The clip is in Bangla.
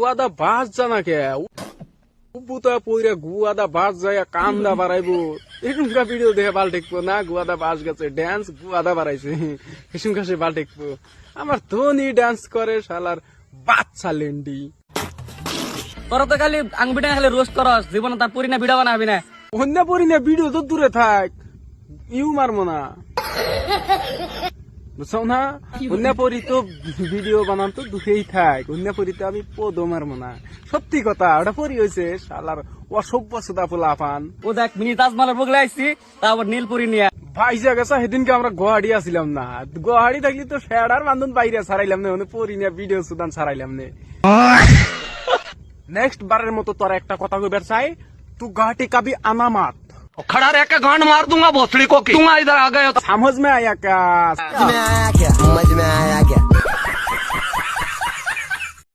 গুয়াদা বাস জানা কে উপুতা পইরা গুয়াদা বাস যায় কান্দা বাড়াইবো এরকমকা ভিডিও দেখে বাল ঠেকবো না। গুয়াদা বাস গেছে ড্যান্স গুয়াদা বাড়াইছে এসুমকা সে বাল ঠেকবো। আমার ধনী ড্যান্স করে শালার বাচ্চা লেন্ডি। তোরা তো খালি আংবিটা খালি রোস্ট করস, জীবনে তার পরি না ভিডিও বানাবি না। অন্য পরি না ভিডিও তো দূরে থাক, ইউ মারবো না বুঝছো না। অন্য পরি তো ভিডিও বানান তো দুঃখেই থাক, অন্য পরি তো আমি পদও মারবো না। সত্যি কথা, ওটা পরি হয়েছে শালার অসভ্য সুদা পোলা পান। ও দেখ মিনি তাজমহলের বগলে আইছি, তারপর নীলপুরি নিয়ে ভাই জায়গা সেদিনকে আমরা গুয়াহাটি আসিলাম না, গুয়াহাটি থাকলে তো শেয়ার বান্ধন বাইরে ছাড়াইলাম না, পরি নিয়ে ভিডিও সুদান ছাড়াইলাম না। नेक्स्ट बार मत तोरा एक कथा कह चाहे, तू गुवाहाटी का भी आना मत। खड़ा रह के गांड मार दूंगा भोसड़ी को। तू इधर आ गए समझ में आया क्या? समझ में आया क्या? समझ में आया